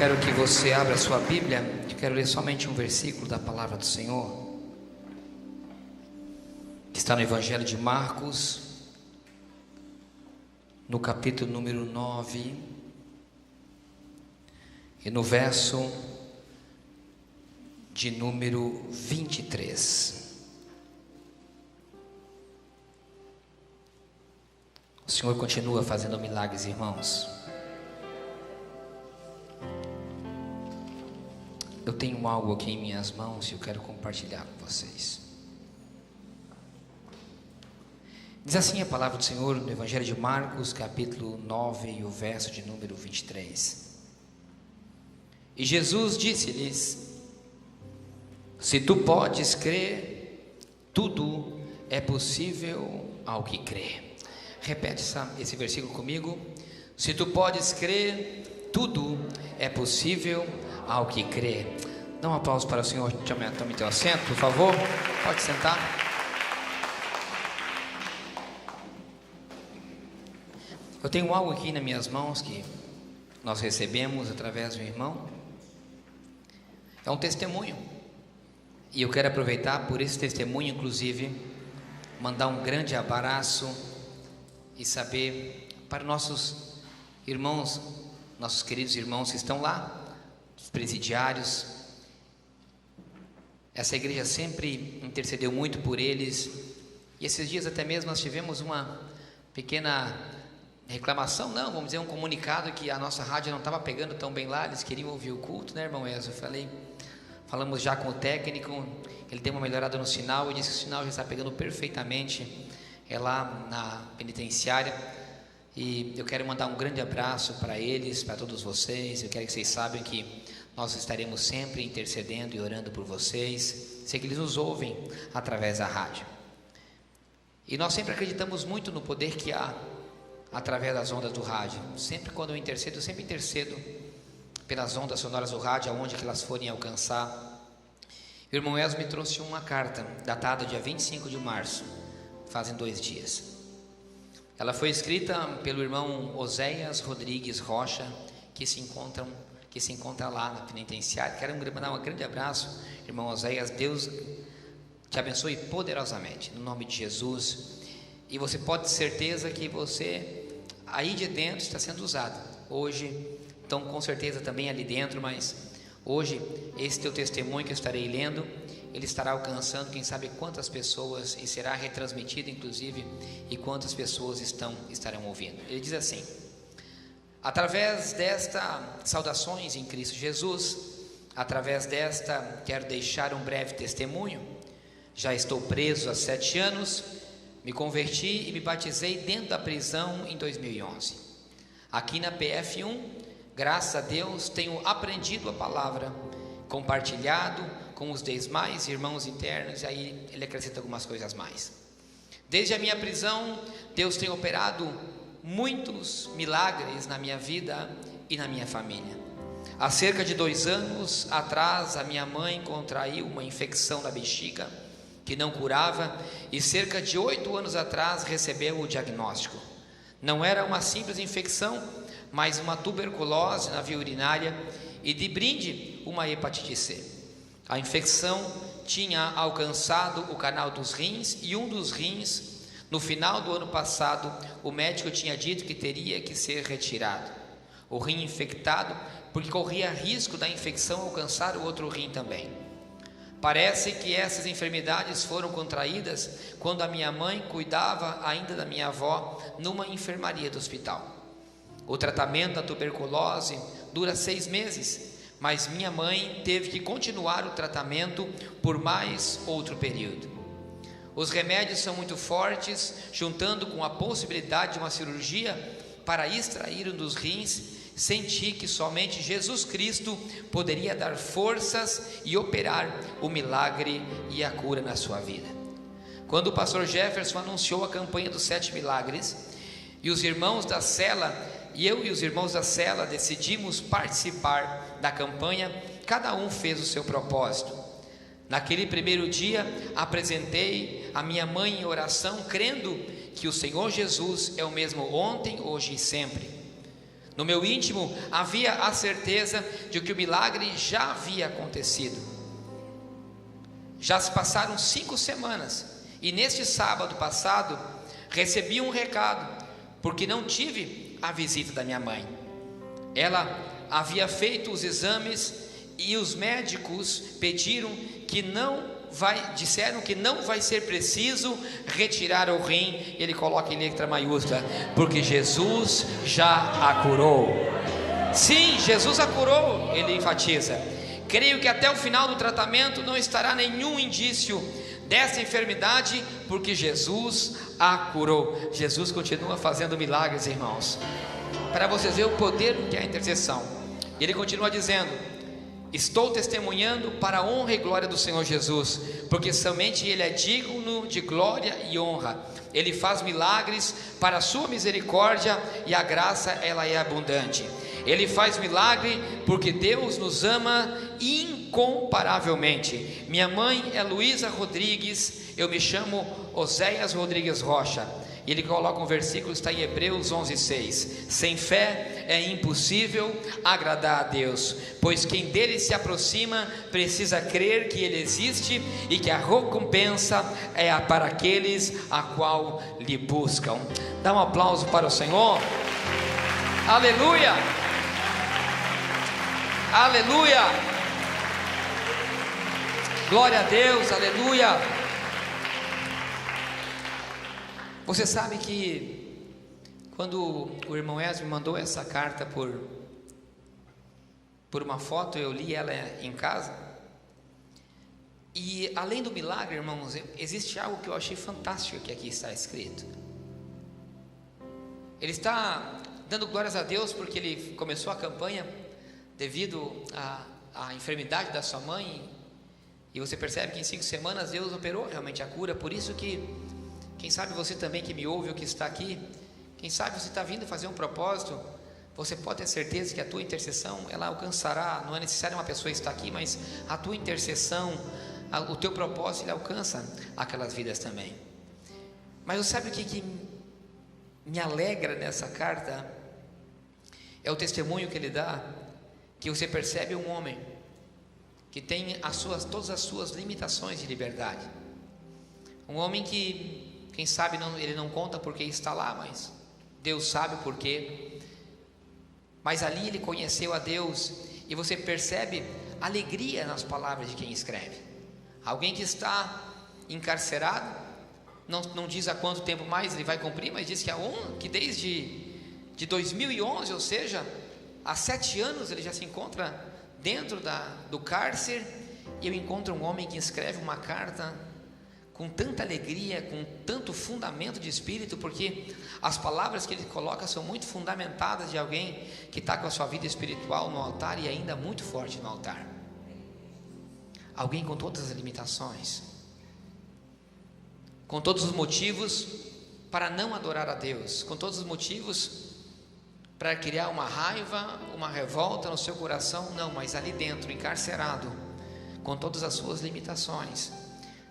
quero que você abra a sua Bíblia. Eu quero ler somente um versículo da palavra do Senhor, que está no Evangelho de Marcos, no capítulo número 9, e no verso de número 23. O Senhor continua fazendo milagres, irmãos. Eu tenho algo aqui em minhas mãos e eu quero compartilhar com vocês. Diz assim a palavra do Senhor no Evangelho de Marcos, capítulo 9, e o verso de número 23. E Jesus disse-lhes: se tu podes crer, tudo é possível ao que crê. Repete esse versículo comigo. Se tu podes crer, tudo é possível ao que crê. Dá um aplauso para o Senhor. Tome teu assento, por favor. Pode sentar. Eu tenho algo aqui nas minhas mãos que nós recebemos através do irmão. É um testemunho. E eu quero aproveitar por esse testemunho, inclusive, mandar um grande abraço e saber para nossos irmãos, nossos queridos irmãos que estão lá, os presidiários. Essa igreja sempre intercedeu muito por eles, e esses dias até mesmo nós tivemos uma pequena reclamação, vamos dizer, um comunicado que a nossa rádio não estava pegando tão bem lá, eles queriam ouvir o culto, né, irmão Enzo? Falamos já com o técnico, ele deu uma melhorada no sinal e disse que o sinal já está pegando perfeitamente, lá na penitenciária. E eu quero mandar um grande abraço para eles, para todos vocês. Eu quero que vocês saibam que nós estaremos sempre intercedendo e orando por vocês. Sei que eles nos ouvem através da rádio. E nós sempre acreditamos muito no poder que há através das ondas do rádio. Sempre quando eu intercedo, sempre intercedo pelas ondas sonoras do rádio, aonde que elas forem alcançar. O irmão Elzo me trouxe uma carta, datada dia 25 de março, fazem 2 dias. Ela foi escrita pelo irmão Oséias Rodrigues Rocha, que se encontra lá na penitenciária. Quero mandar um grande abraço, irmão Oséias. Deus te abençoe poderosamente, no nome de Jesus. E você pode ter certeza que você, aí de dentro, está sendo usado. Hoje, então com certeza também ali dentro, mas hoje, esse teu testemunho que eu estarei lendo, ele estará alcançando quem sabe quantas pessoas, e será retransmitido inclusive, e quantas pessoas estarão ouvindo. Ele diz assim: através desta, saudações em Cristo Jesus, através desta quero deixar um breve testemunho. Já estou preso há 7 anos, me converti e me batizei dentro da prisão em 2011. Aqui na PF1, graças a Deus, tenho aprendido a palavra, compartilhado com os demais irmãos internos, e aí ele acrescenta algumas coisas mais. Desde a minha prisão, Deus tem operado muitos milagres na minha vida e na minha família. Há cerca de 2 anos atrás, a minha mãe contraiu uma infecção na bexiga que não curava, e cerca de 8 anos atrás recebeu o diagnóstico. Não era uma simples infecção, mas uma tuberculose na via urinária e, de brinde, uma hepatite C. A infecção tinha alcançado o canal dos rins, e um dos rins, no final do ano passado, o médico tinha dito que teria que ser retirado. O rim infectado, porque corria risco da infecção alcançar o outro rim também. Parece que essas enfermidades foram contraídas quando a minha mãe cuidava ainda da minha avó numa enfermaria do hospital. O tratamento da tuberculose dura 6 meses, mas minha mãe teve que continuar o tratamento por mais outro período. Os remédios são muito fortes, juntando com a possibilidade de uma cirurgia para extrair um dos rins. Senti que somente Jesus Cristo poderia dar forças e operar o milagre e a cura na sua vida. Quando o pastor Jefferson anunciou a campanha dos 7 milagres, e os irmãos da cela, eu e os irmãos da cela decidimos participar da campanha, cada um fez o seu propósito. Naquele primeiro dia, apresentei a minha mãe em oração, crendo que o Senhor Jesus é o mesmo ontem, hoje e sempre. No meu íntimo havia a certeza de que o milagre já havia acontecido. Já se passaram 5 semanas e neste sábado passado recebi um recado, porque não tive a visita da minha mãe. Ela havia feito os exames e os médicos disseram que não vai ser preciso retirar o rim. Ele coloca em letra maiúscula, porque Jesus já a curou. Sim, Jesus a curou, ele enfatiza. Creio que até o final do tratamento não estará nenhum indício dessa enfermidade, porque Jesus a curou. Jesus continua fazendo milagres, irmãos, para vocês verem o poder que é a intercessão. Ele continua dizendo: estou testemunhando para a honra e glória do Senhor Jesus, porque somente Ele é digno de glória e honra. Ele faz milagres para a sua misericórdia, e a graça ela é abundante. Ele faz milagre porque Deus nos ama incomparavelmente. Minha mãe é Luísa Rodrigues, eu me chamo Oséias Rodrigues Rocha. E ele coloca um versículo, está em Hebreus 11:6. Sem fé é impossível agradar a Deus, pois quem dele se aproxima precisa crer que ele existe e que a recompensa é para aqueles a qual lhe buscam. Dá um aplauso para o Senhor. Aleluia, aleluia, glória a Deus, aleluia. Você sabe que quando o irmão Esme mandou essa carta por uma foto, eu li ela em casa, e além do milagre, irmãos, existe algo que eu achei fantástico que aqui está escrito. Ele está dando glórias a Deus porque ele começou a campanha devido à enfermidade da sua mãe, e você percebe que em 5 semanas Deus operou realmente a cura. Por isso que, quem sabe você também que me ouve ou que está aqui, quem sabe você está vindo fazer um propósito, você pode ter certeza que a tua intercessão, ela alcançará. Não é necessário uma pessoa estar aqui, mas a tua intercessão, o teu propósito, ele alcança aquelas vidas também. Mas você sabe o que me alegra nessa carta? É o testemunho que ele dá, que você percebe um homem que tem todas as suas limitações de liberdade. Um homem que, quem sabe, ele não conta porque está lá, mas Deus sabe o porquê. Mas ali ele conheceu a Deus, e você percebe alegria nas palavras de quem escreve. Alguém que está encarcerado, não diz há quanto tempo mais ele vai cumprir, mas diz que desde 2011, ou seja, há 7 anos ele já se encontra dentro do cárcere. E eu encontro um homem que escreve uma carta com tanta alegria, com tanto fundamento de espírito, porque as palavras que ele coloca são muito fundamentadas de alguém que está com a sua vida espiritual no altar, e ainda muito forte no altar. Alguém com todas as limitações, com todos os motivos para não adorar a Deus, com todos os motivos para criar uma raiva, uma revolta no seu coração. Não, mas ali dentro, encarcerado, com todas as suas limitações,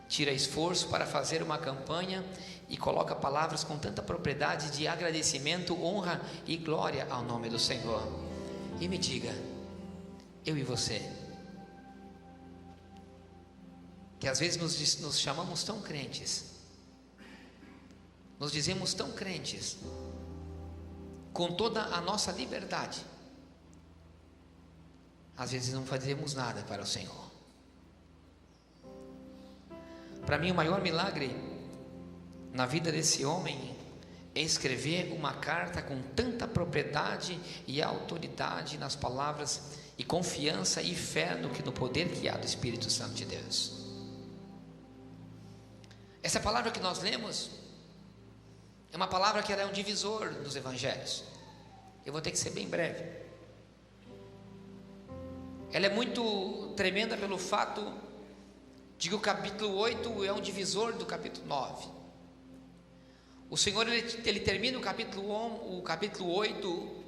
tira esforço para fazer uma campanha e coloca palavras com tanta propriedade de agradecimento, honra e glória ao nome do Senhor. E me diga, eu e você, que às vezes nos chamamos tão crentes, nos dizemos tão crentes, com toda a nossa liberdade, às vezes não fazemos nada para o Senhor. Para mim, o maior milagre na vida desse homem é escrever uma carta com tanta propriedade e autoridade nas palavras, e confiança e fé no poder que há do Espírito Santo de Deus. Essa palavra que nós lemos é uma palavra que ela é um divisor dos evangelhos. Eu vou ter que ser bem breve. Ela é muito tremenda pelo fato de que o capítulo 8 é um divisor do capítulo 9. O Senhor ele termina o capítulo 8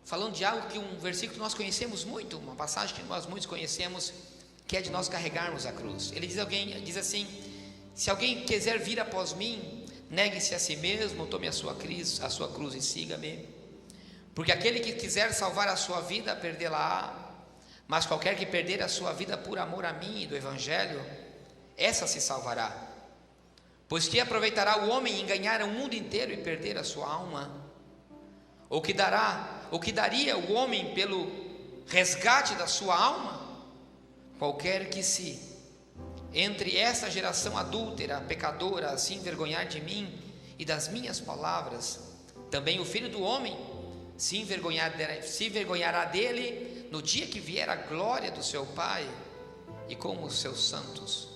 falando de algo, que um versículo que nós conhecemos muito, uma passagem que nós muitos conhecemos, que é de nós carregarmos a cruz. Ele diz assim: se alguém quiser vir após mim, negue-se a si mesmo, tome a sua cruz e siga-me. Porque aquele que quiser salvar a sua vida, perdê-la-á, mas qualquer que perder a sua vida por amor a mim e do Evangelho, essa se salvará. Pois que aproveitará o homem em ganhar o mundo inteiro e perder a sua alma? Ou que daria o homem pelo resgate da sua alma? Qualquer que entre esta geração adúltera, pecadora, se envergonhar de mim e das minhas palavras, também o Filho do Homem se envergonhará dele no dia que vier a glória do seu Pai e com os seus santos.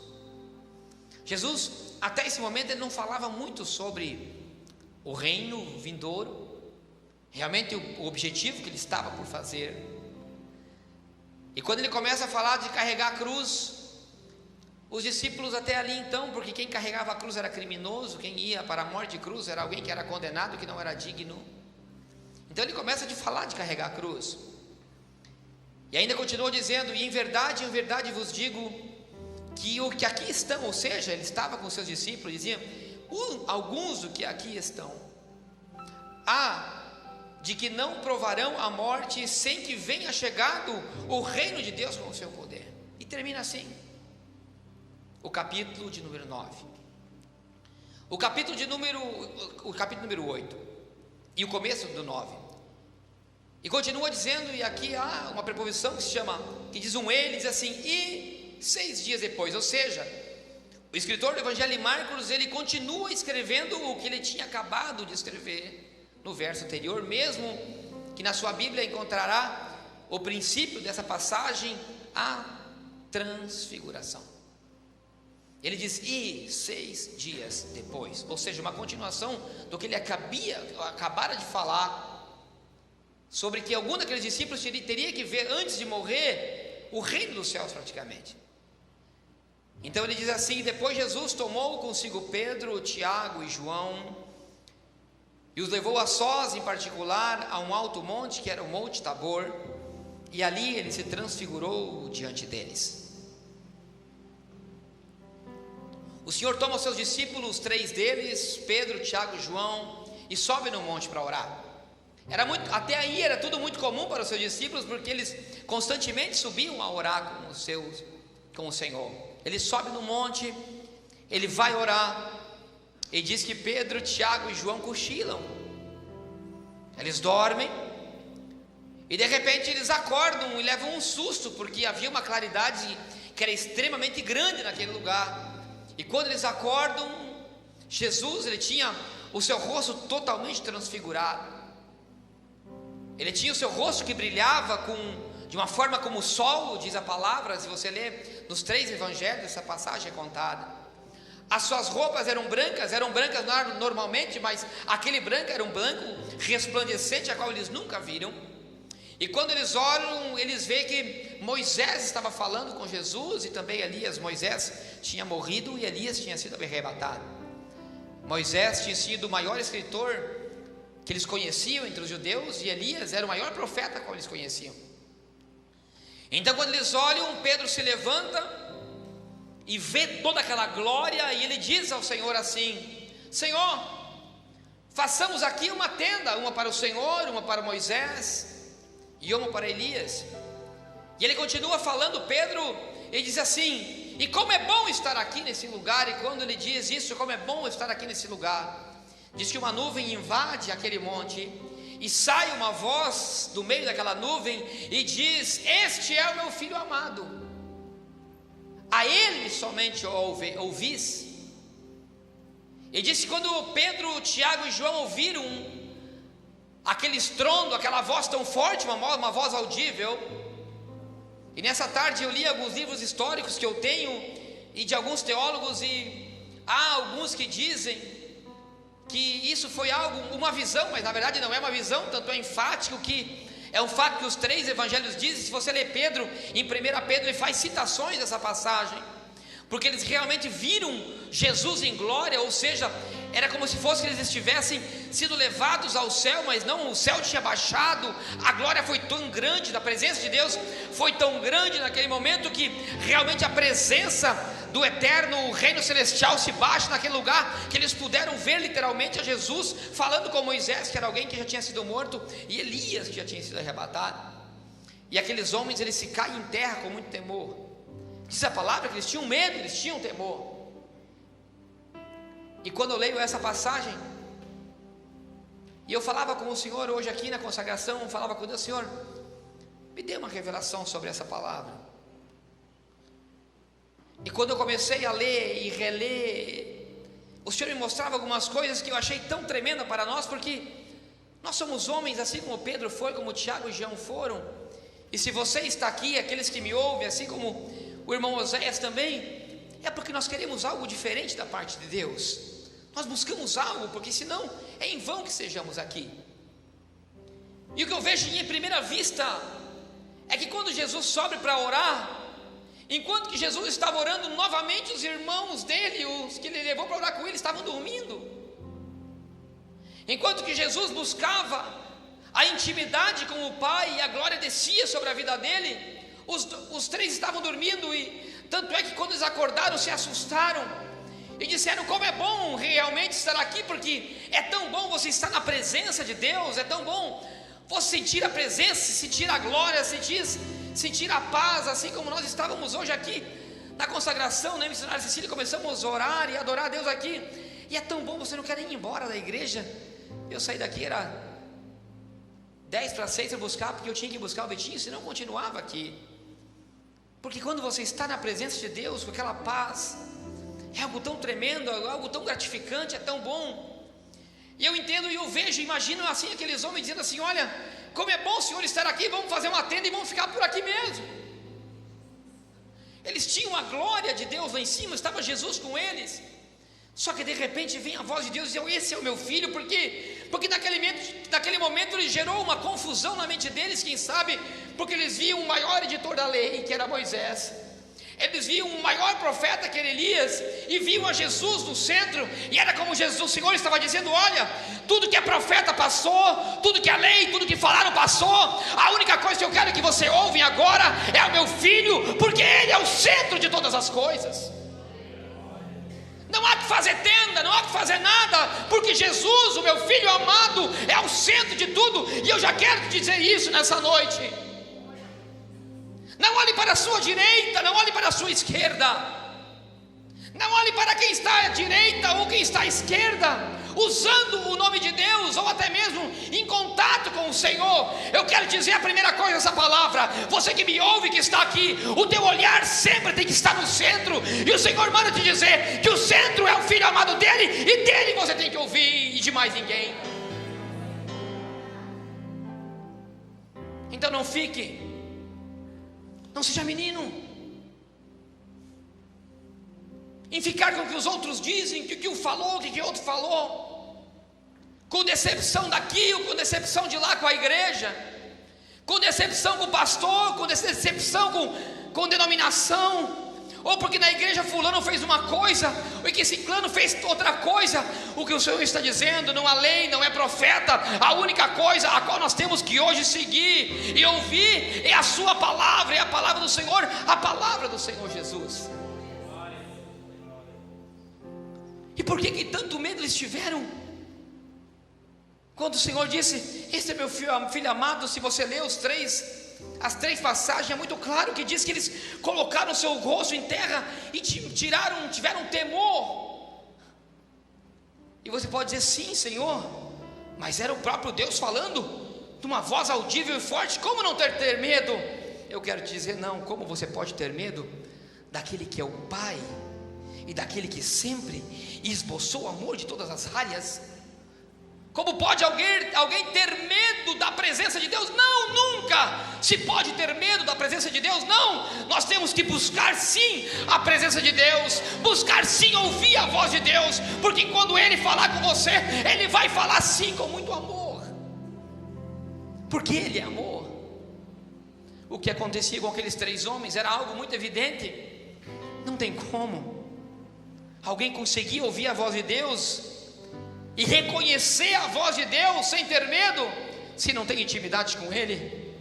Jesus, até esse momento, ele não falava muito sobre o reino vindouro, realmente o objetivo que ele estava por fazer. E quando ele começa a falar de carregar a cruz, os discípulos até ali então, porque quem carregava a cruz era criminoso, quem ia para a morte de cruz era alguém que era condenado, que não era digno. Então ele começa a falar de carregar a cruz. E ainda continuou dizendo: e em verdade vos digo que o que aqui estão, ou seja, ele estava com seus discípulos, dizia: alguns do que aqui estão, de que não provarão a morte sem que venha chegado o reino de Deus com o seu poder. E termina assim o capítulo de número 9. O capítulo número 8 e o começo do 9. E continua dizendo, e aqui há uma preposição que diz ele, diz assim: e 6 dias depois. Ou seja, o escritor do Evangelho de Marcos, ele continua escrevendo o que ele tinha acabado de escrever no verso anterior, mesmo que na sua Bíblia encontrará o princípio dessa passagem, a transfiguração. Ele diz: e 6 dias depois, ou seja, uma continuação do que ele acabara de falar, sobre que algum daqueles discípulos teria que ver antes de morrer o reino dos céus praticamente. Então ele diz assim: depois Jesus tomou consigo Pedro, Tiago e João e os levou a sós, em particular, a um alto monte, que era o Monte Tabor, e ali ele se transfigurou diante deles. O Senhor toma os seus discípulos, 3 deles, Pedro, Tiago e João, e sobe no monte para orar. Até aí era tudo muito comum para os seus discípulos, porque eles constantemente subiam a orar com o Senhor. Ele sobe no monte, ele vai orar, e diz que Pedro, Tiago e João cochilam. Eles dormem, e de repente eles acordam e levam um susto, porque havia uma claridade que era extremamente grande naquele lugar. E quando eles acordam, Jesus, ele tinha o seu rosto totalmente transfigurado. Ele tinha o seu rosto que brilhava de uma forma como o sol, diz a palavra. Se você ler nos 3 evangelhos, essa passagem é contada. As suas roupas eram brancas normalmente, mas aquele branco era um branco resplandecente, a qual eles nunca viram. E quando eles olham, eles veem que Moisés estava falando com Jesus, e também Elias. Moisés tinha morrido e Elias tinha sido arrebatado. Moisés tinha sido o maior escritor que eles conheciam entre os judeus, e Elias era o maior profeta que eles conheciam. Então quando eles olham, Pedro se levanta e vê toda aquela glória, e ele diz ao Senhor assim: Senhor, façamos aqui uma tenda, uma para o Senhor, uma para Moisés e uma para Elias. E ele continua falando, Pedro, ele diz assim: e como é bom estar aqui nesse lugar. E quando ele diz isso, como é bom estar aqui nesse lugar, diz que uma nuvem invade aquele monte, e sai uma voz do meio daquela nuvem e diz: este é o meu filho amado, a ele somente ouvis. E diz que quando Pedro, Tiago e João ouviram aquele estrondo, aquela voz tão forte, uma voz audível. E nessa tarde eu li alguns livros históricos que eu tenho, e de alguns teólogos, e há alguns que dizem que isso foi uma visão, mas na verdade não é uma visão, tanto é enfático que é um fato que os 3 evangelhos dizem. Se você ler Pedro, em 1 Pedro, ele faz citações dessa passagem, porque eles realmente viram Jesus em glória, ou seja, era como se fosse que eles estivessem sido levados ao céu, mas não, o céu tinha baixado. A glória foi tão grande, a presença de Deus foi tão grande naquele momento, que realmente a presença do eterno reino celestial se baixe naquele lugar, que eles puderam ver literalmente a Jesus falando com Moisés, que era alguém que já tinha sido morto, e Elias, que já tinha sido arrebatado. E aqueles homens, eles se caem em terra com muito temor. Diz a palavra que eles tinham medo, eles tinham temor. E quando eu leio essa passagem, e eu falava com o Senhor hoje aqui na consagração, eu falava com Deus: Senhor, me dê uma revelação sobre essa palavra. E quando eu comecei a ler e reler, o Senhor me mostrava algumas coisas que eu achei tão tremenda para nós, porque nós somos homens, assim como Pedro foi, como Tiago e João foram. E se você está aqui, aqueles que me ouvem, assim como o irmão Oséias também, é porque nós queremos algo diferente da parte de Deus. Nós buscamos algo, porque senão é em vão que sejamos aqui. E o que eu vejo em primeira vista é que quando Jesus sobe para orar, enquanto que Jesus estava orando, novamente os irmãos dele, os que ele levou para orar com ele, estavam dormindo. Enquanto que Jesus buscava a intimidade com o Pai e a glória descia sobre a vida dele, os três estavam dormindo. E tanto é que quando eles acordaram, se assustaram e disseram: como é bom realmente estar aqui, porque é tão bom você estar na presença de Deus, é tão bom você sentir a presença, sentir a glória, sentir a paz, assim como nós estávamos hoje aqui na consagração, né, missionária Cecília? Começamos a orar e adorar a Deus aqui, e é tão bom, você não quer ir embora da igreja. Eu saí daqui, era 5:50 para buscar, porque eu tinha que buscar o Betinho, senão eu continuava aqui. Porque quando você está na presença de Deus, com aquela paz, é algo tão tremendo, algo tão gratificante, é tão bom. E eu entendo e eu vejo, imagino assim aqueles homens dizendo assim: olha, como é bom o Senhor estar aqui, vamos fazer uma tenda e vamos ficar por aqui mesmo. Eles tinham a glória de Deus lá em cima, estava Jesus com eles. Só que de repente vem a voz de Deus e diz: esse é o meu filho. Por quê? Porque naquele momento ele gerou uma confusão na mente deles, quem sabe, porque eles viam o maior editor da lei, que era Moisés. Eles viam o maior profeta, que era Elias, e viam a Jesus no centro, e era como Jesus, o Senhor estava dizendo: olha, tudo que é profeta passou, tudo que é lei, tudo que falaram passou, a única coisa que eu quero que você ouve agora é o meu filho, porque ele é o centro de todas as coisas. Não há que fazer tenda, não há que fazer nada, porque Jesus, o meu filho amado, é o centro de tudo. E eu já quero te dizer isso nessa noite. Não olhe para a sua direita, não olhe para a sua esquerda, não olhe para quem está à direita ou quem está à esquerda, usando o nome de Deus, ou até mesmo em contato com o Senhor. Eu quero dizer a primeira coisa dessa palavra: você que me ouve, que está aqui, o teu olhar sempre tem que estar no centro. E o Senhor manda te dizer que o centro é o filho amado dele, e dele você tem que ouvir, e de mais ninguém. Então não seja menino em ficar com o que os outros dizem, o que um falou, o que outro falou, com decepção daqui, ou com decepção de lá com a igreja, com decepção com o pastor, com decepção com denominação, ou porque na igreja fulano fez uma coisa, ou que ciclano fez outra coisa. O que o Senhor está dizendo: não há lei, não é profeta, a única coisa a qual nós temos que hoje seguir e ouvir é a sua palavra, é a palavra do Senhor, a palavra do Senhor Jesus. E por que tanto medo eles tiveram? Quando o Senhor disse: esse é meu filho amado. Se você ler as três passagens, é muito claro que diz que eles colocaram o seu rosto em terra e tiveram temor. E você pode dizer: sim, Senhor, mas era o próprio Deus falando, de uma voz audível e forte, como não ter medo? Eu quero te dizer: não, como você pode ter medo daquele que é o Pai, e daquele que sempre esboçou o amor de todas as áreas? Como pode alguém ter medo da presença de Deus? Não, nunca se pode ter medo da presença de Deus, não. Nós temos que buscar sim a presença de Deus, buscar sim ouvir a voz de Deus, porque quando Ele falar com você, Ele vai falar sim com muito amor, porque Ele é amor. O que acontecia com aqueles 3 homens era algo muito evidente. Não tem como alguém conseguir ouvir a voz de Deus e reconhecer a voz de Deus sem ter medo, se não tem intimidade com Ele.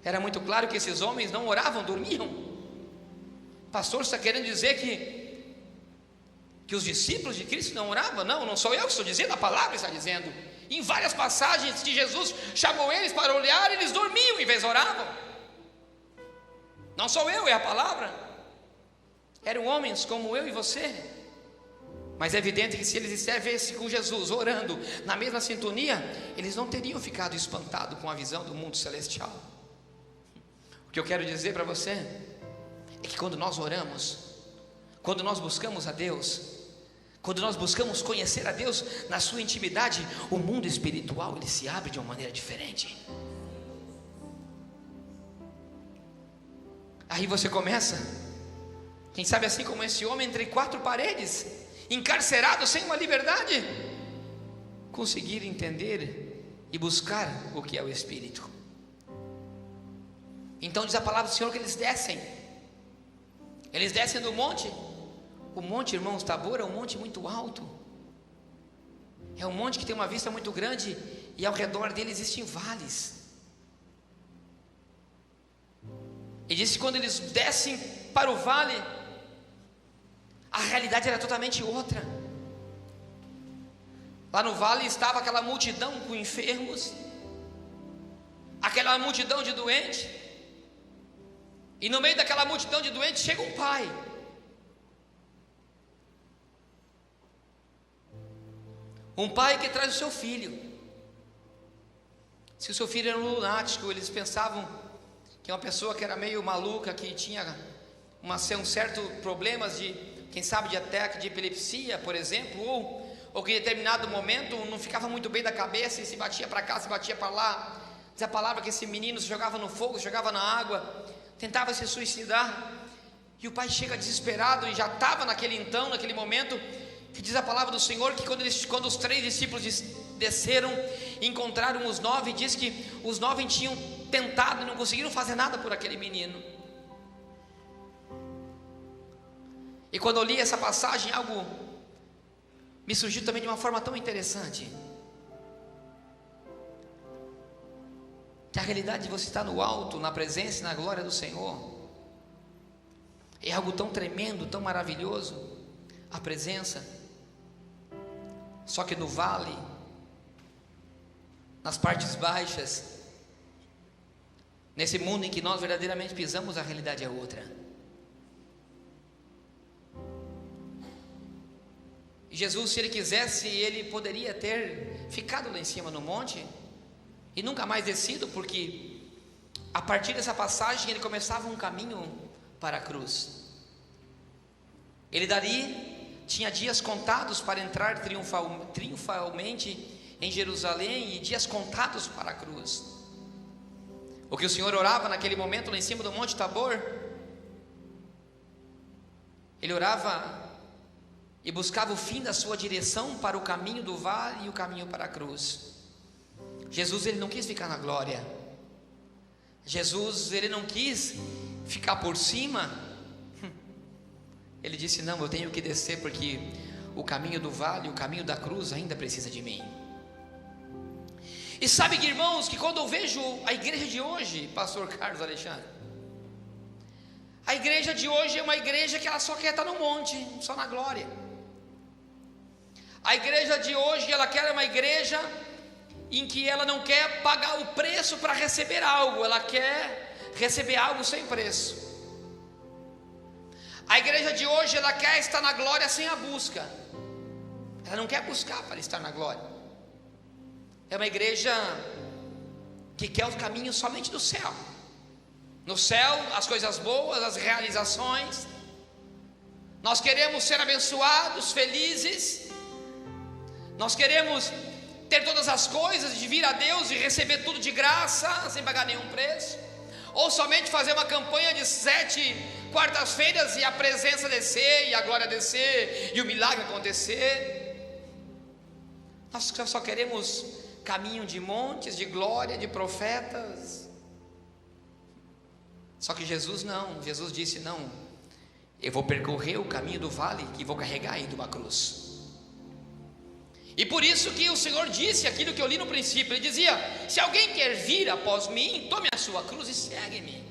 Era muito claro que esses homens não oravam, dormiam. Pastor, você está querendo dizer que os discípulos de Cristo não oravam? Não sou eu que estou dizendo, a palavra está dizendo. Em várias passagens que Jesus chamou eles para olhar, eles dormiam em vez de oravam. Não sou eu, é a palavra. Eram homens como eu e você. Mas é evidente que se eles estivessem com Jesus orando na mesma sintonia, eles não teriam ficado espantados com a visão do mundo celestial. O que eu quero dizer para você é que quando nós oramos, quando nós buscamos a Deus, quando nós buscamos conhecer a Deus na sua intimidade, o mundo espiritual ele se abre de uma maneira diferente. Aí você começa, quem sabe assim como esse homem entre quatro paredes, encarcerado sem uma liberdade, conseguir entender e buscar o que é o Espírito. Então diz a palavra do Senhor que eles descem do monte. O monte, irmãos, Tabor é um monte muito alto, é um monte que tem uma vista muito grande, e ao redor dele existem vales. E diz que quando eles descem para o vale, a realidade era totalmente outra. Lá no vale estava aquela multidão com enfermos, aquela multidão de doentes, e no meio daquela multidão de doentes chega um pai. Um pai que traz o seu filho. Se o seu filho era um lunático, eles pensavam que uma pessoa que era meio maluca, que tinha um certo problemas de, quem sabe, de ataque de epilepsia, por exemplo, ou que em determinado momento não ficava muito bem da cabeça e se batia para cá, se batia para lá. Diz a palavra que esse menino se jogava no fogo, se jogava na água, tentava se suicidar, e o pai chega desesperado, e já estava naquele momento, que diz a palavra do Senhor que quando os 3 discípulos desceram, encontraram os 9, diz que os 9 tinham tentado e não conseguiram fazer nada por aquele menino. E quando eu li essa passagem, algo me surgiu também de uma forma tão interessante, que a realidade de você estar no alto, na presença e na glória do Senhor, é algo tão tremendo, tão maravilhoso, a presença. Só que no vale, nas partes baixas, nesse mundo em que nós verdadeiramente pisamos, a realidade é outra. E Jesus, se ele quisesse, ele poderia ter ficado lá em cima no monte e nunca mais descido, porque a partir dessa passagem ele começava um caminho para a cruz. Ele dali tinha dias contados para entrar triunfalmente em Jerusalém, e dias contados para a cruz. O que o Senhor orava naquele momento lá em cima do Monte Tabor, ele orava e buscava o fim da sua direção para o caminho do vale e o caminho para a cruz. Jesus, ele não quis ficar na glória. Jesus, ele não quis ficar por cima. Ele disse: não, eu tenho que descer, porque o caminho do vale, o caminho da cruz ainda precisa de mim. E sabe, que irmãos, que quando eu vejo a igreja de hoje, pastor Carlos Alexandre, a igreja de hoje é uma igreja que ela só quer estar no monte, só na glória. A igreja de hoje, ela quer uma igreja em que ela não quer pagar o preço para receber algo, ela quer receber algo sem preço. A igreja de hoje, ela quer estar na glória sem a busca, ela não quer buscar para estar na glória. É uma igreja que quer o caminho somente do céu. No céu, as coisas boas, as realizações. Nós queremos ser abençoados, felizes. Nós queremos ter todas as coisas, de vir a Deus e receber tudo de graça, sem pagar nenhum preço. Ou somente fazer uma campanha de 7 quartas-feiras e a presença descer, e a glória descer, e o milagre acontecer. Nós só queremos caminho de montes, de glória, de profetas. Só que Jesus não, Jesus disse: não, eu vou percorrer o caminho do vale, que vou carregar ainda uma cruz. E por isso que o Senhor disse aquilo que eu li no princípio. Ele dizia: se alguém quer vir após mim, tome a sua cruz e segue-me.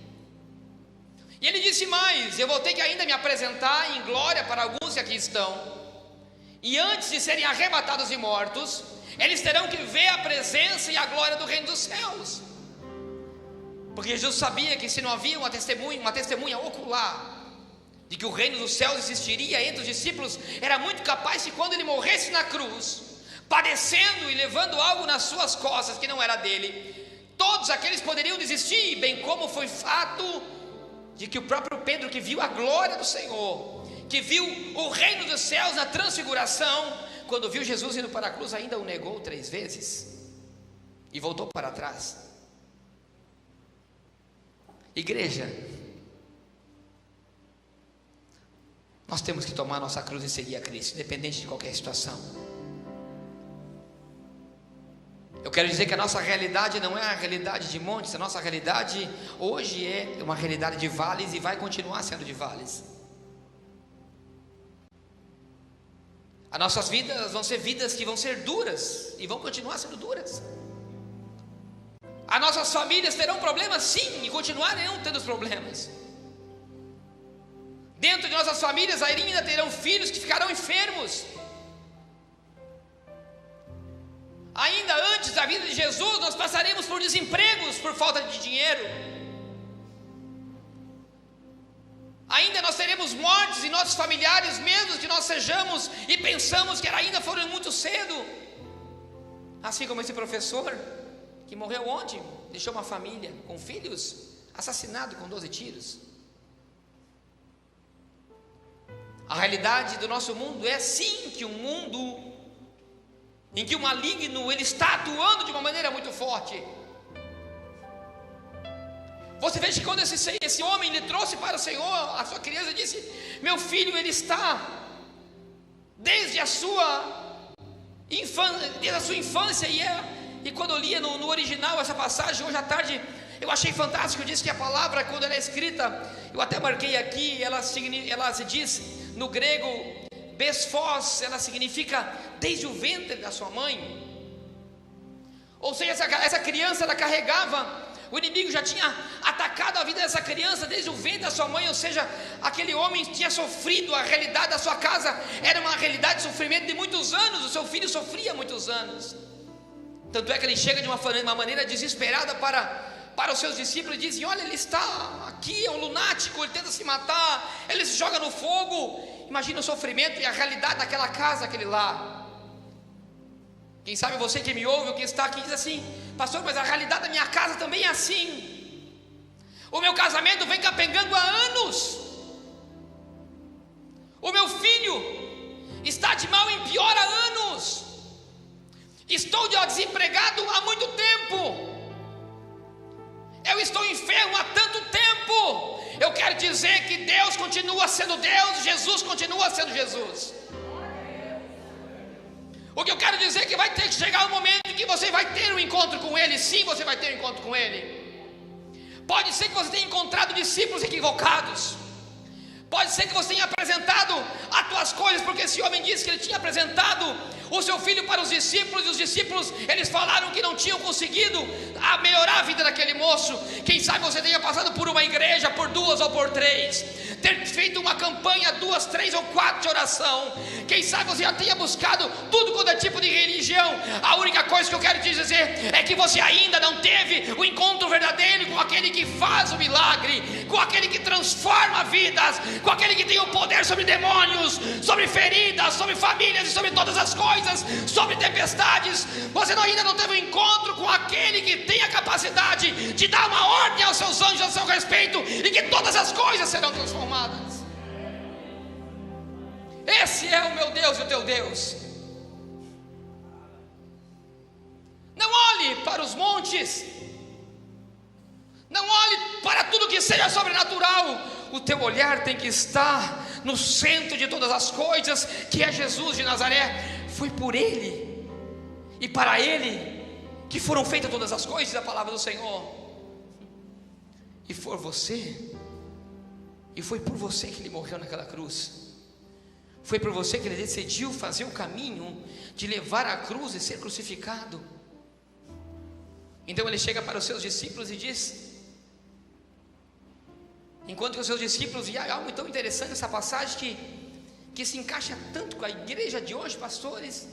E ele disse mais: eu vou ter que ainda me apresentar em glória para alguns que aqui estão, e antes de serem arrebatados e mortos, eles terão que ver a presença e a glória do reino dos céus. Porque Jesus sabia que se não havia uma testemunha ocular de que o reino dos céus existiria entre os discípulos, era muito capaz que quando ele morresse na cruz, padecendo e levando algo nas suas costas que não era dele, todos aqueles poderiam desistir, bem como foi fato de que o próprio Pedro, que viu a glória do Senhor, que viu o reino dos céus na transfiguração, quando viu Jesus indo para a cruz, ainda o negou 3 vezes e voltou para trás. Igreja, nós temos que tomar nossa cruz e seguir a Cristo, independente de qualquer situação. Eu quero dizer que a nossa realidade não é a realidade de montes, a nossa realidade hoje é uma realidade de vales e vai continuar sendo de vales. As nossas vidas vão ser vidas que vão ser duras e vão continuar sendo duras. As nossas famílias terão problemas, sim, e continuarão tendo os problemas. Dentro de nossas famílias ainda terão filhos que ficarão enfermos. Ainda antes da vida de Jesus, nós passaremos por desempregos por falta de dinheiro. Ainda nós teremos mortes em nossos familiares, mesmo que nós sejamos e pensamos que ainda foram muito cedo. Assim como esse professor que morreu ontem, deixou uma família com filhos, assassinado com 12 tiros. A realidade do nosso mundo é sim que um mundo em que o maligno ele está atuando de uma maneira muito forte. Você veja que quando esse homem lhe trouxe para o Senhor a sua criança, disse: meu filho, ele está desde a sua infância, e quando eu lia no original essa passagem hoje à tarde, eu achei fantástico. Diz que a palavra, quando ela é escrita, eu até marquei aqui, ela se diz no grego besfós, ela significa desde o ventre da sua mãe. Ou seja, essa criança ela carregava, o inimigo já tinha atacado a vida dessa criança desde o ventre da sua mãe. Ou seja, aquele homem tinha sofrido, a realidade da sua casa era uma realidade de sofrimento de muitos anos. O seu filho sofria há muitos anos. Tanto é que ele chega de uma maneira desesperada para os seus discípulos e dizem: olha, ele está aqui, é um lunático, ele tenta se matar, ele se joga no fogo. Imagina o sofrimento e a realidade daquela casa, aquele lar. Quem sabe você que me ouve, ou que está aqui, diz assim: pastor, mas a realidade da minha casa também é assim. O meu casamento vem capengando há anos. O meu filho está de mal em pior há anos. Estou desempregado há muito tempo. Eu estou enfermo há tanto tempo. Eu quero dizer que Deus continua sendo Deus, Jesus continua sendo Jesus. O que eu quero dizer é que vai ter que chegar um momento em que você vai ter um encontro com Ele. Sim, você vai ter um encontro com Ele. Pode ser que você tenha encontrado discípulos equivocados. Pode ser que você tenha apresentado as tuas coisas, porque esse homem disse que ele tinha apresentado o seu filho para os discípulos, e os discípulos, eles falaram que não tinham conseguido melhorar a vida daquele moço. Quem sabe você tenha passado por uma igreja, por 2 ou por 3, ter feito uma campanha 2, 3 ou 4 de oração. Quem sabe você já tenha buscado tudo quanto é tipo de religião. A única coisa que eu quero te dizer é que você ainda não teve o encontro verdadeiro com aquele que faz o milagre, com aquele que transforma vidas, com aquele que tem o poder sobre demônios, sobre feridas, sobre famílias e sobre todas as coisas, sobre tempestades. Você ainda não teve um encontro com aquele que tem a capacidade de dar uma ordem aos seus anjos a seu respeito, e que todas as coisas serão transformadas. Esse é o meu Deus e o teu Deus. Não olhe para os montes, não olhe para tudo que seja sobrenatural. O teu olhar tem que estar no centro de todas as coisas, que é Jesus de Nazaré. Foi por Ele e para Ele que foram feitas todas as coisas, a palavra do Senhor. E foi por você que Ele morreu naquela cruz. Foi por você que Ele decidiu fazer o caminho de levar a cruz e ser crucificado. Então Ele chega para os seus discípulos e diz: enquanto que os seus discípulos, e há algo tão interessante nessa passagem que se encaixa tanto com a igreja de hoje, pastores,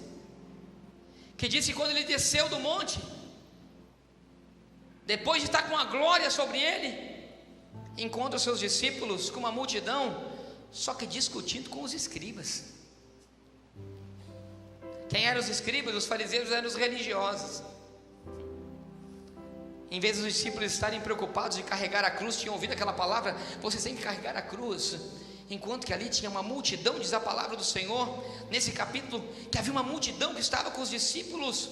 que diz que quando ele desceu do monte, depois de estar com a glória sobre ele, encontra os seus discípulos com uma multidão, só que discutindo com os escribas. Quem eram os escribas? Os fariseus eram os religiosos. Em vez dos discípulos estarem preocupados de carregar a cruz, tinham ouvido aquela palavra: vocês têm que carregar a cruz. Enquanto que ali tinha uma multidão, diz a palavra do Senhor, nesse capítulo, que havia uma multidão que estava com os discípulos,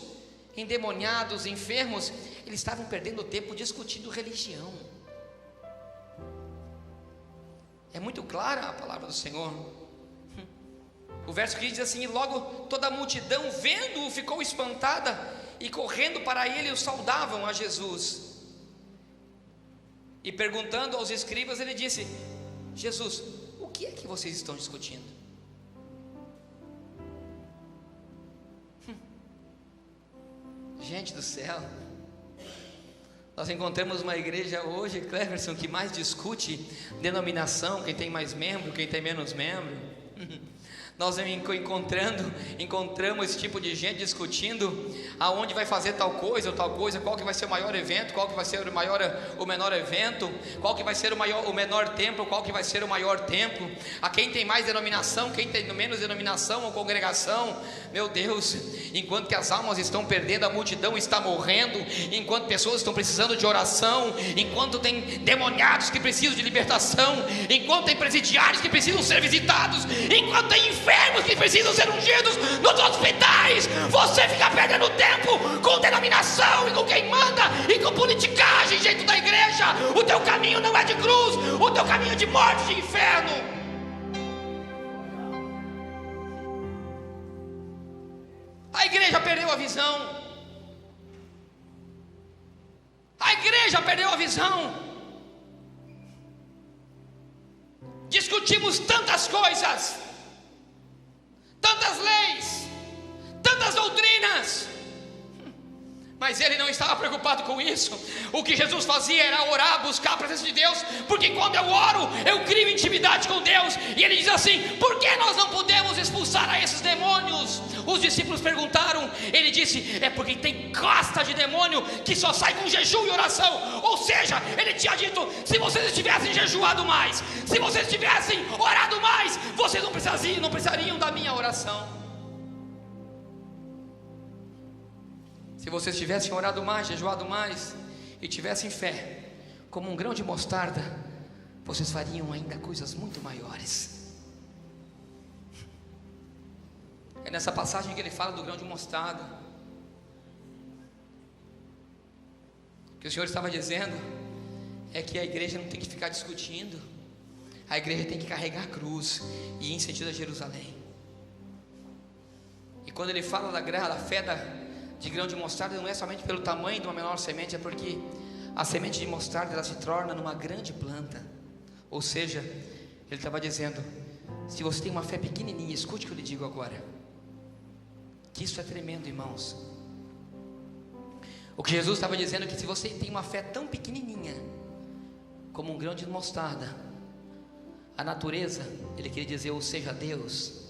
endemoniados, enfermos. Eles estavam perdendo tempo discutindo religião. É muito clara a palavra do Senhor. O verso que diz assim: e logo toda a multidão, vendo-o, ficou espantada, e correndo para ele o saudavam a Jesus. E perguntando aos escribas, ele disse: Jesus, o que é que vocês estão discutindo? Gente do céu, nós encontramos uma igreja hoje, Cleverson, que mais discute denominação, quem tem mais membro, quem tem menos membro. Nós encontramos esse tipo de gente discutindo aonde vai fazer tal coisa ou tal coisa, qual que vai ser o maior evento, qual que vai ser o menor evento, qual que vai ser o menor templo, qual que vai ser o maior templo, a quem tem mais denominação, quem tem menos denominação ou congregação. Meu Deus, enquanto que as almas estão perdendo, a multidão está morrendo, enquanto pessoas estão precisando de oração, enquanto tem demoniados que precisam de libertação, enquanto tem presidiários que precisam ser visitados, enquanto tem enfermos que precisam ser ungidos nos hospitais, você fica perdendo tempo com denominação e com quem manda e com politicagem dentro da igreja. O teu caminho não é de cruz, o teu caminho é de morte, de inferno. A igreja perdeu a visão. A igreja perdeu a visão. Discutimos tantas coisas, tantas leis, tantas doutrinas, mas ele não estava preocupado com isso. O que Jesus fazia era orar, buscar a presença de Deus, porque quando eu oro, eu crio intimidade com Deus. E ele diz assim: por que nós não podemos expulsar a esses demônios? Os discípulos perguntaram, ele disse: é porque tem casta de demônio que só sai com jejum e oração. Ou seja, ele tinha dito: se vocês tivessem jejuado mais, se vocês tivessem orado mais, vocês não precisariam da minha oração. Se vocês tivessem orado mais, jejuado mais e tivessem fé como um grão de mostarda, vocês fariam ainda coisas muito maiores. É nessa passagem que ele fala do grão de mostarda, que o Senhor estava dizendo é que a igreja não tem que ficar discutindo, a igreja tem que carregar a cruz e ir em sentido a Jerusalém. E quando ele fala da fé de grão de mostarda, não é somente pelo tamanho de uma menor semente, é porque a semente de mostarda ela se torna numa grande planta. Ou seja, ele estava dizendo: se você tem uma fé pequenininha, escute o que eu lhe digo agora, que isso é tremendo, irmãos. O que Jesus estava dizendo é que se você tem uma fé tão pequenininha como um grão de mostarda, a natureza, ele queria dizer, ou seja, Deus,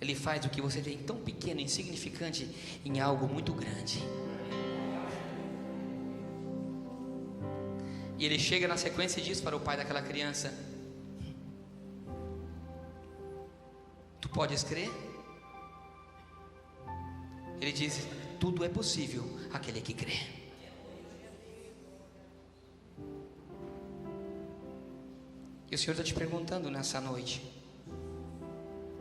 ele faz o que você tem tão pequeno, insignificante, em algo muito grande. E ele chega na sequência e diz para o pai daquela criança: tu podes crer? Ele diz: tudo é possível àquele que crê. E o Senhor está te perguntando nessa noite: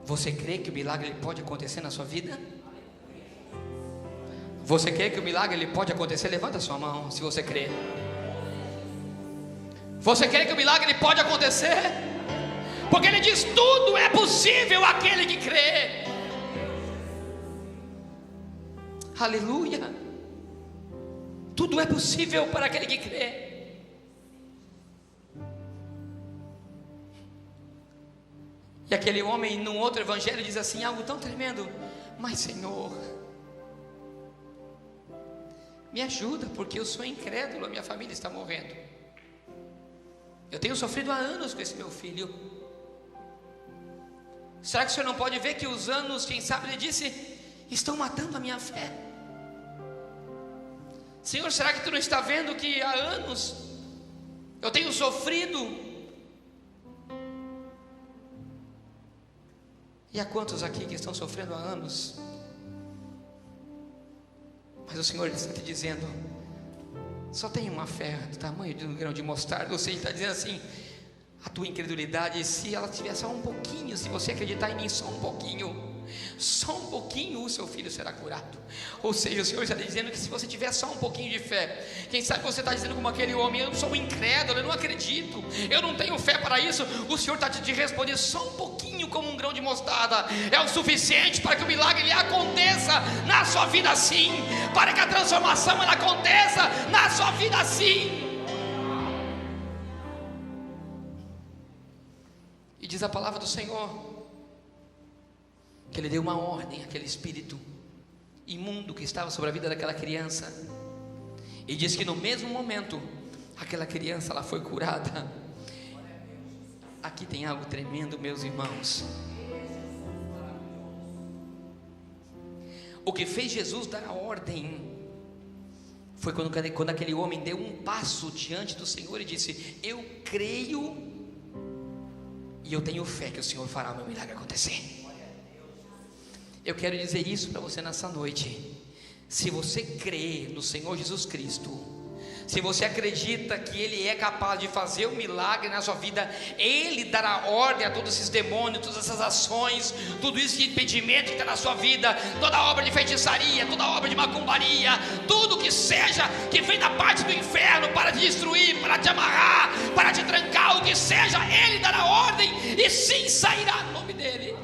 você crê que o milagre ele pode acontecer na sua vida? Você crê que o milagre ele pode acontecer? Levanta a sua mão se você crê. Você crê que o milagre ele pode acontecer? Porque ele diz: tudo é possível àquele que crê. Aleluia. Tudo é possível para aquele que crê. E aquele homem, num outro evangelho, diz assim, algo tão tremendo: mas Senhor, me ajuda, porque eu sou incrédulo, a minha família está morrendo. Eu tenho sofrido há anos com esse meu filho. Será que o Senhor não pode ver que os anos, quem sabe, ele disse, estão matando a minha fé? Senhor, será que tu não está vendo que há anos eu tenho sofrido? E há quantos aqui que estão sofrendo há anos? Mas o Senhor está te dizendo, só tem uma fé do tamanho de um grão de mostarda. Ou seja, está dizendo assim, a tua incredulidade, se ela tiver só um pouquinho, se você acreditar em mim só um pouquinho, o seu filho será curado. Ou seja, o Senhor está dizendo que se você tiver só um pouquinho de fé, quem sabe você está dizendo como aquele homem, eu sou um incrédulo, eu não acredito, eu não tenho fé para isso. O Senhor está te respondendo, só um pouquinho, como um grão de mostarda, é o suficiente para que o milagre ele aconteça na sua vida assim, para que a transformação ela aconteça na sua vida assim. E diz a palavra do Senhor que ele deu uma ordem àquele espírito imundo que estava sobre a vida daquela criança, e diz que no mesmo momento aquela criança ela foi curada. Aqui tem algo tremendo, meus irmãos. O que fez Jesus dar a ordem foi quando aquele homem deu um passo diante do Senhor e disse, eu creio e eu tenho fé que o Senhor fará o meu milagre acontecer. Eu quero dizer isso para você nessa noite. Se você crê no Senhor Jesus Cristo, se você acredita que Ele é capaz de fazer um milagre na sua vida, Ele dará ordem a todos esses demônios, todas essas ações, tudo isso de impedimento que está na sua vida, toda obra de feitiçaria, toda obra de macumbaria, tudo que seja, que vem da parte do inferno para te destruir, para te amarrar, para te trancar, o que seja, Ele dará ordem e sim sairá no nome dEle.